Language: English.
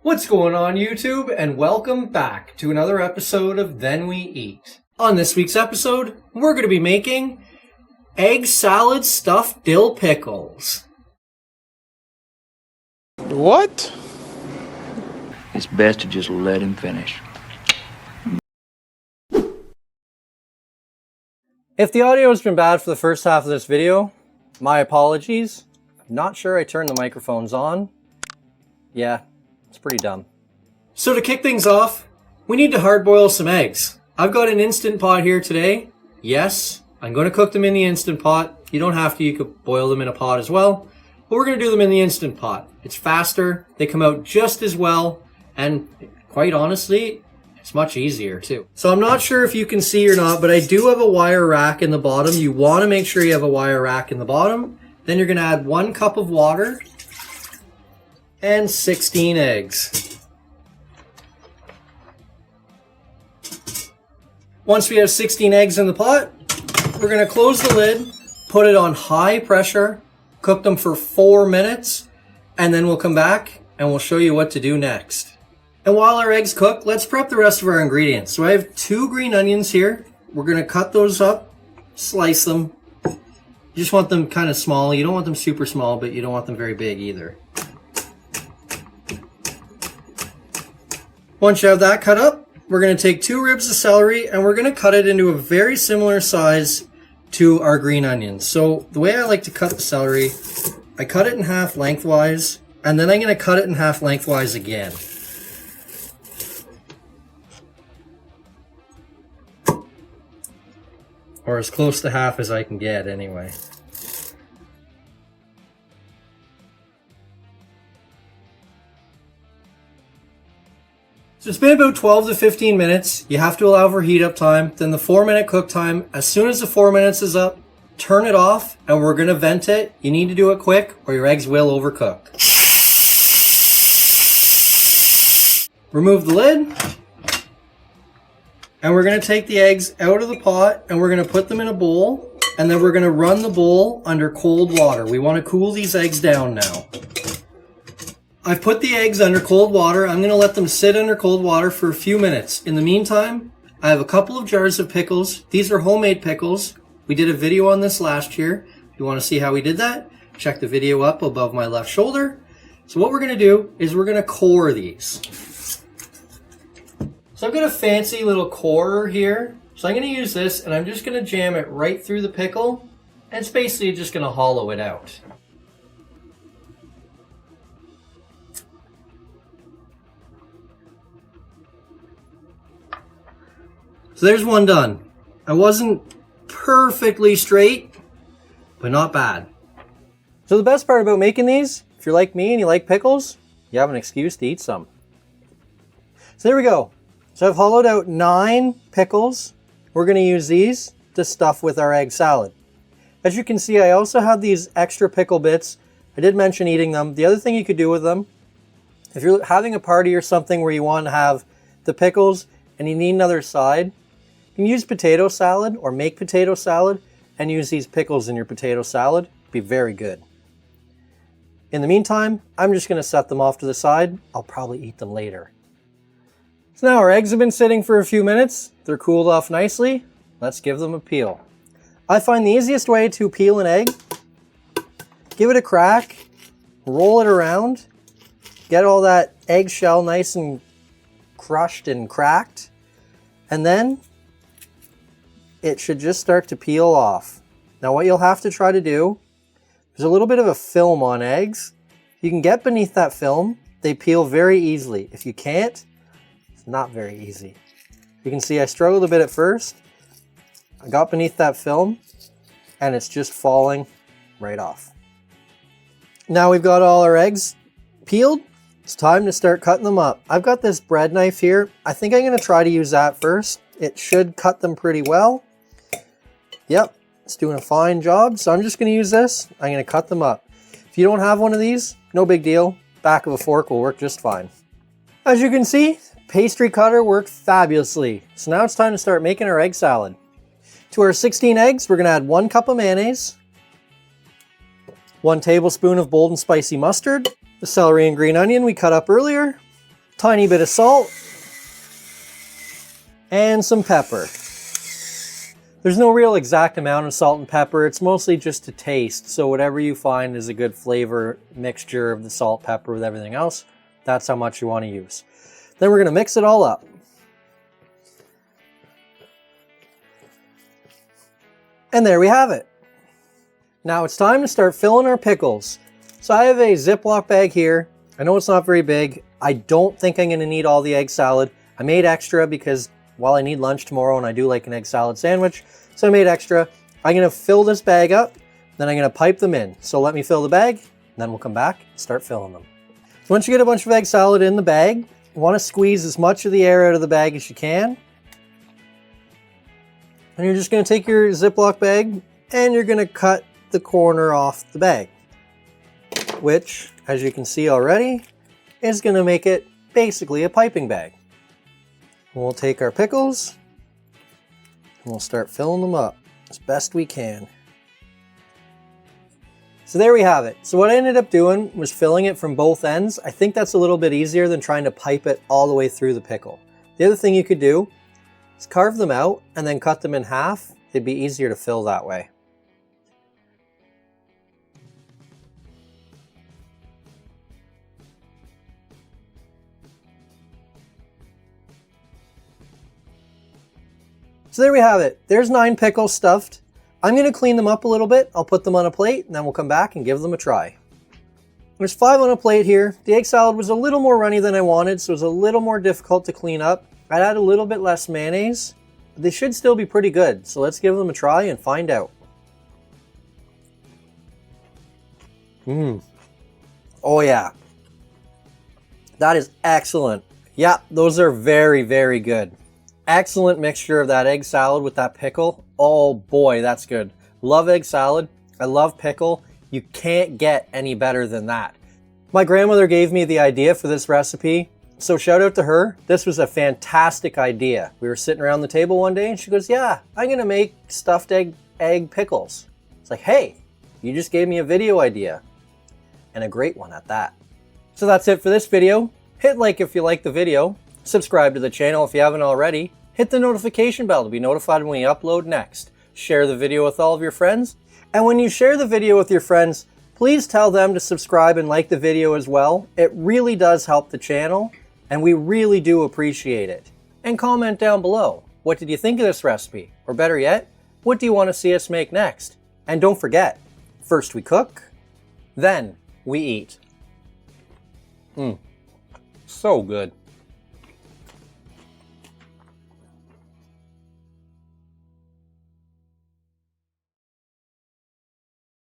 What's going on, YouTube? And welcome back to another episode of Then We Eat. On this week's episode, we're going to be making egg salad stuffed dill pickles. What? It's best to just let him finish. If the audio has been bad for the first half of this video, my apologies. I'm not sure I turned the microphones on. Yeah, it's pretty dumb. So to kick things off, we need to hard boil some eggs. I've got an Instant Pot here today. Yes, I'm going to cook them in the Instant Pot. You don't have to, you could boil them in a pot as well. But we're going to do them in the Instant Pot. It's faster, they come out just as well, and quite honestly, it's much easier too. So I'm not sure if you can see or not, but I do have a wire rack in the bottom. You want to make sure you have a wire rack in the bottom. Then you're going to add 1 cup of water and 16 eggs. Once we have 16 eggs in the pot, we're going to close the lid, put it on high pressure, cook them for 4 minutes, and then we'll come back and we'll show you what to do next. And while our eggs cook, let's prep the rest of our ingredients. So I have 2 green onions here. We're going to cut those up, slice them. You just want them kind of small. You don't want them super small, but you don't want them very big either. Once you have that cut up, we're going to take 2 ribs of celery and we're going to cut it into a very similar size to our green onions. So the way I like to cut the celery, I cut it in half lengthwise, and then I'm going to cut it in half lengthwise again. Or as close to half as I can get anyway. So it's been about 12 to 15 minutes. You have to allow for heat up time. Then the 4-minute cook time. As soon as the 4 minutes is up, turn it off and we're going to vent it. You need to do it quick or your eggs will overcook. Remove the lid. And we're going to take the eggs out of the pot and we're going to put them in a bowl. And then we're going to run the bowl under cold water. We want to cool these eggs down now. I've put the eggs under cold water. I'm going to let them sit under cold water for a few minutes. In the meantime, I have a couple of jars of pickles. These are homemade pickles. We did a video on this last year. If you want to see how we did that, check the video up above my left shoulder. So what we're going to do is we're going to core these. So I've got a fancy little corer here. So I'm going to use this and I'm just going to jam it right through the pickle. And it's basically just going to hollow it out. So there's one done. I wasn't perfectly straight, but not bad. So the best part about making these, if you're like me and you like pickles, you have an excuse to eat some. So there we go. So I've hollowed out 9 pickles. We're going to use these to stuff with our egg salad. As you can see, I also have these extra pickle bits. I did mention eating them. The other thing you could do with them, if you're having a party or something where you want to have the pickles and you need another side, you can use potato salad or make potato salad and use these pickles in your potato salad. It'd be very good. In the meantime, I'm just going to set them off to the side. I'll probably eat them later. So now our eggs have been sitting for a few minutes. They're cooled off nicely. Let's give them a peel. I find the easiest way to peel an egg, give it a crack, roll it around, get all that eggshell nice and crushed and cracked, and then it should just start to peel off. Now what you'll have to try to do, there's a little bit of a film on eggs. You can get beneath that film. They peel very easily. If you can't, it's not very easy. You can see I struggled a bit at first. I got beneath that film and it's just falling right off. Now we've got all our eggs peeled. It's time to start cutting them up. I've got this bread knife here. I think I'm going to try to use that first. It should cut them pretty well. Yep, it's doing a fine job. So I'm just going to use this. I'm going to cut them up. If you don't have one of these, no big deal. Back of a fork will work just fine. As you can see, pastry cutter worked fabulously. So now it's time to start making our egg salad. To our 16 eggs, we're going to add 1 cup of mayonnaise, 1 tablespoon of bold and spicy mustard, the celery and green onion we cut up earlier, tiny bit of salt, and some pepper. There's no real exact amount of salt and pepper. It's mostly just to taste. So whatever you find is a good flavor mixture of the salt, pepper with everything else, that's how much you want to use. Then we're going to mix it all up. And there we have it. Now it's time to start filling our pickles. So I have a Ziploc bag here. I know it's not very big. I don't think I'm going to need all the egg salad. I made extra because, well, I need lunch tomorrow and I do like an egg salad sandwich. So I made extra. I'm going to fill this bag up, then I'm going to pipe them in. So let me fill the bag, and then we'll come back and start filling them. So once you get a bunch of egg salad in the bag, you want to squeeze as much of the air out of the bag as you can. And you're just going to take your Ziploc bag and you're going to cut the corner off the bag, which, as you can see already, is going to make it basically a piping bag. We'll take our pickles and we'll start filling them up as best we can. So there we have it. So what I ended up doing was filling it from both ends. I think that's a little bit easier than trying to pipe it all the way through the pickle. The other thing you could do is carve them out and then cut them in half. It'd be easier to fill that way. So there we have it. There's 9 pickles stuffed. I'm going to clean them up a little bit. I'll put them on a plate and then we'll come back and give them a try. There's 5 on a plate here. The egg salad was a little more runny than I wanted, so it was a little more difficult to clean up. I'd add a little bit less mayonnaise. But they should still be pretty good, so let's give them a try and find out. Oh yeah. That is excellent. Yeah, those are very, very good. Excellent mixture of that egg salad with that pickle. Oh boy, that's good. Love egg salad. I love pickle. You can't get any better than that. My grandmother gave me the idea for this recipe, so shout out to her. This was a fantastic idea. We were sitting around the table one day and she goes, yeah, I'm gonna make stuffed egg pickles. It's like, hey, you just gave me a video idea, and a great one at that. So that's it for this video. Hit like if you like the video. Subscribe to the channel if you haven't already. Hit the notification bell to be notified when we upload next. Share the video with all of your friends. And when you share the video with your friends, please tell them to subscribe and like the video as well. It really does help the channel, and we really do appreciate it. And comment down below. What did you think of this recipe? Or better yet, what do you want to see us make next? And don't forget, first we cook, then we eat. So good.